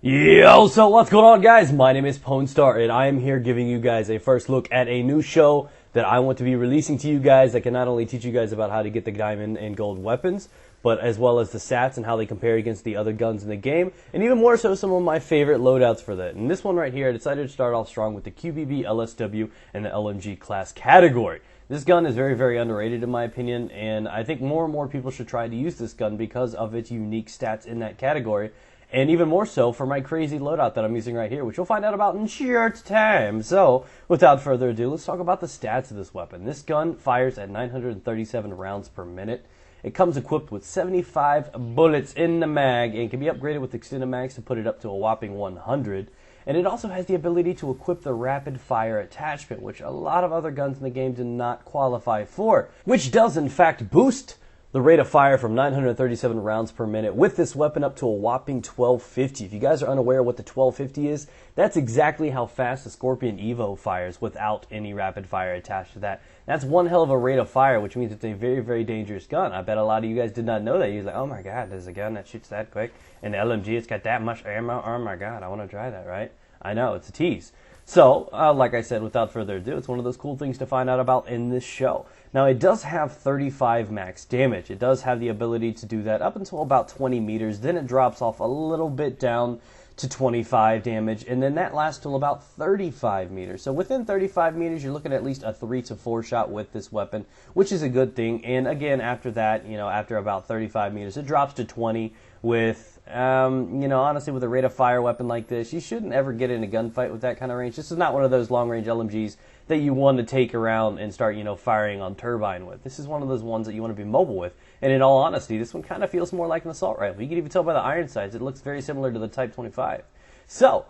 Yo, so what's going on, guys? My name is Pwnstar, and I am here giving you guys a first look at a new show that I want to be releasing to you guys that can not only teach you guys about how to get the diamond and gold weapons, but as well as the stats and how they compare against the other guns in the game, and even more so some of my favorite loadouts for that. And this one right here, I decided to start off strong with the QBB LSW and the LMG class category. This gun is very, very underrated in my opinion, and I think more and more people should try to use this gun because of its unique stats in that category. And even more so for my crazy loadout that I'm using right here, which you'll find out about in short time. So, without further ado, let's talk about the stats of this weapon. This gun fires at 937 rounds per minute. It comes equipped with 75 bullets in the mag and can be upgraded with extended mags to put it up to a whopping 100. And it also has the ability to equip the rapid fire attachment, which a lot of other guns in the game do not qualify for, which does in fact boost the rate of fire from 937 rounds per minute with this weapon up to a whopping 1250. If you guys are unaware of what the 1250 is, that's exactly how fast the Scorpion Evo fires without any rapid fire attached to that. That's one hell of a rate of fire, which means it's a very, very dangerous gun. I bet a lot of you guys did not know that. You're like, oh my god, there's a gun that shoots that quick, and the LMG, it's got that much ammo. Oh my god, I want to try that, right? I know, it's a tease. So, like I said, without further ado, it's one of those cool things to find out about in this show. Now, it does have 35 max damage. It does have the ability to do that up until about 20 meters. Then it drops off a little bit down to 25 damage, and then that lasts till about 35 meters. So within 35 meters, you're looking at least a 3 to 4 shot with this weapon, which is a good thing. And again, after that, after about 35 meters, it drops to 20 with, honestly, with a rate of fire weapon like this, you shouldn't ever get in a gunfight with that kind of range. This is not one of those long-range LMGs that you want to take around and start, firing on turbine with. This is one of those ones that you want to be mobile with. And in all honesty, this one kind of feels more like an assault rifle. You can even tell by the iron sights, it looks very similar to the Type 25. So,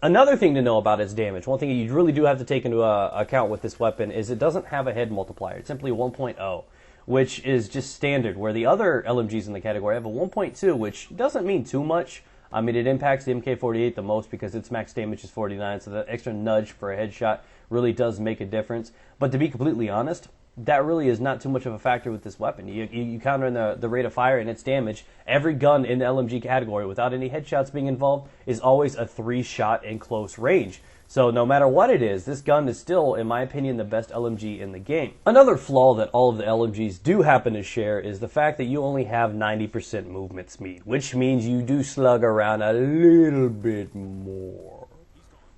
another thing to know about its damage, one thing you really do have to take into account with this weapon is it doesn't have a head multiplier. It's simply 1.0. Which is just standard, where the other LMGs in the category have a 1.2, which doesn't mean too much. I mean, it impacts the MK48 the most because its max damage is 49, so that extra nudge for a headshot really does make a difference. But to be completely honest, that really is not too much of a factor with this weapon. You counter in the rate of fire and its damage. Every gun in the LMG category, without any headshots being involved, is always a 3-shot in close range. So no matter what it is, this gun is still, in my opinion, the best LMG in the game. Another flaw that all of the LMGs do happen to share is the fact that you only have 90% movement speed, which means you do slug around a little bit more,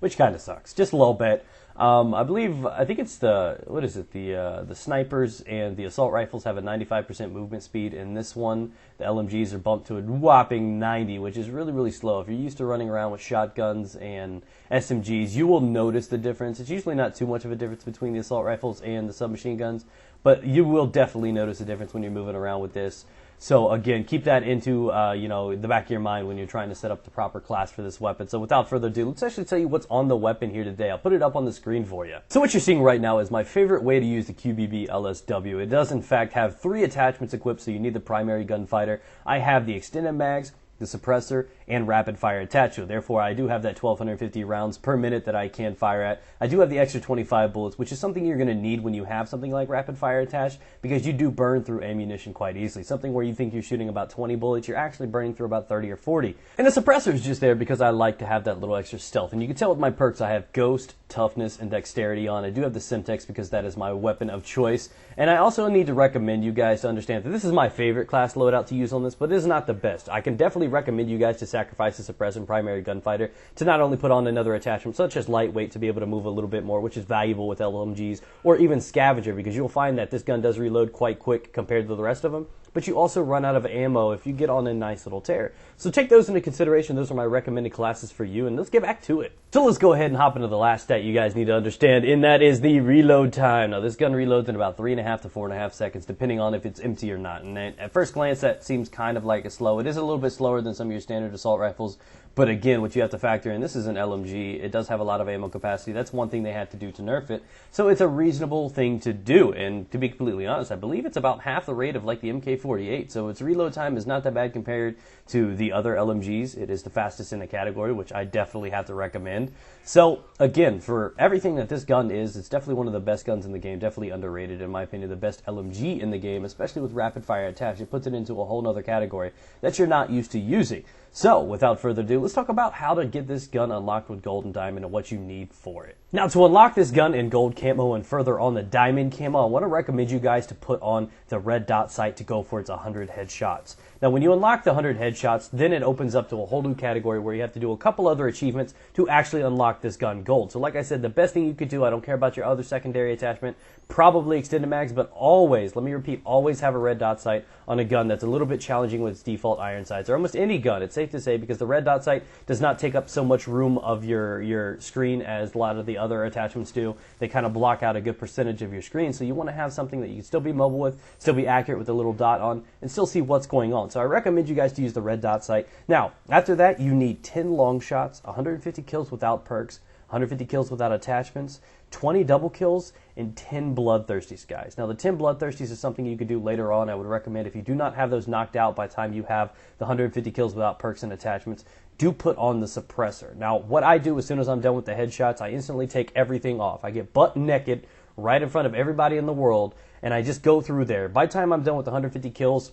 which kind of sucks, just a little bit. I think it's the snipers and the assault rifles have a 95% movement speed, and this one, the LMGs are bumped to a whopping 90, which is really, really slow. If you're used to running around with shotguns and SMGs, you will notice the difference. It's usually not too much of a difference between the assault rifles and the submachine guns, but you will definitely notice a difference when you're moving around with this. So again, keep that into the back of your mind when you're trying to set up the proper class for this weapon. So without further ado, let's actually tell you what's on the weapon here today. I'll put it up on the screen for you. So what you're seeing right now is my favorite way to use the QBB LSW. It does in fact have 3 attachments equipped, so you need the primary gunfighter. I have the extended mags, the suppressor, and rapid fire attached to it. Therefore, I do have that 1250 rounds per minute that I can fire at. I do have the extra 25 bullets, which is something you're going to need when you have something like rapid fire attached, because you do burn through ammunition quite easily. Something where you think you're shooting about 20 bullets, you're actually burning through about 30 or 40. And the suppressor is just there because I like to have that little extra stealth. And you can tell with my perks, I have Ghost, Toughness, and Dexterity on. I do have the Semtex because that is my weapon of choice. And I also need to recommend you guys to understand that this is my favorite class loadout to use on this, but it is not the best. I can definitely recommend you guys to sacrifice the suppressor and primary gunfighter to not only put on another attachment, such as lightweight, to be able to move a little bit more, which is valuable with LMGs, or even scavenger, because you'll find that this gun does reload quite quick compared to the rest of them, but you also run out of ammo if you get on a nice little tear. So take those into consideration. Those are my recommended classes for you, and let's get back to it. So let's go ahead and hop into the last stat you guys need to understand, and that is the reload time. Now, this gun reloads in about 3.5 to 4.5 seconds, depending on if it's empty or not. And at first glance, that seems kind of like a slow. It is a little bit slower than some of your standard assault rifles, but again, what you have to factor in, this is an LMG. It does have a lot of ammo capacity. That's one thing they had to do to nerf it. So it's a reasonable thing to do. And to be completely honest, I believe it's about half the rate of like the MK48 AK-48, so its reload time is not that bad compared to the other LMGs. It is the fastest in the category, which I definitely have to recommend. So again, for everything that this gun is, it's definitely one of the best guns in the game, definitely underrated in my opinion, the best LMG in the game, especially with rapid fire attacks. It puts it into a whole nother category that you're not used to using. So without further ado, let's talk about how to get this gun unlocked with gold and diamond and what you need for it. Now, to unlock this gun in gold camo and further on the diamond camo, I want to recommend you guys to put on the red dot sight to go for its 100 headshots. Now, when you unlock the 100 headshots, then it opens up to a whole new category where you have to do a couple other achievements to actually unlock this gun gold. So like I said, the best thing you could do, I don't care about your other secondary attachment, probably extended mags, but always, let me repeat, always have a red dot sight on a gun that's a little bit challenging with its default iron sights, or almost any gun, it's safe to say, because the red dot sight does not take up so much room of your screen as a lot of the other attachments do. They kind of block out a good percentage of your screen, so you want to have something that you can still be mobile with, still be accurate with the little dot on, and still see what's going on. So I recommend you guys to use the red dot sight. Now, after that, you need 10 long shots, 150 kills without perks, 150 kills without attachments, 20 double kills, and 10 bloodthirsties, guys. Now, the 10 bloodthirsties is something you could do later on. I would recommend if you do not have those knocked out by the time you have the 150 kills without perks and attachments, do put on the suppressor. Now, what I do as soon as I'm done with the headshots, I instantly take everything off. I get butt naked right in front of everybody in the world, and I just go through there. By the time I'm done with the 150 kills,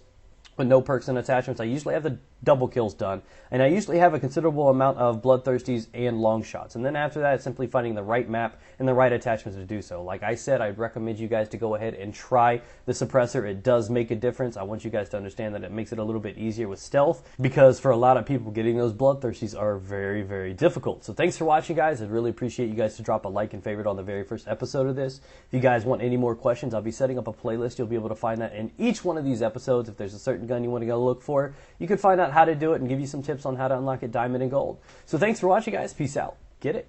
with no perks and attachments, I usually have the double kills done, and I usually have a considerable amount of bloodthirsties and long shots. And then after that, it's simply finding the right map and the right attachments to do so. Like I said, I'd recommend you guys to go ahead and try the suppressor. It does make a difference. I want you guys to understand that it makes it a little bit easier with stealth, because for a lot of people, getting those bloodthirsties are very, very difficult. So thanks for watching, guys. I'd really appreciate you guys to drop a like and favorite on the very first episode of this. If you guys want any more questions, I'll be setting up a playlist. You'll be able to find that in each one of these episodes. If there's a certain gun you want to go look for, you can find out how to do it and give you some tips on how to unlock it diamond and gold. So thanks for watching, guys. Peace out. Get it?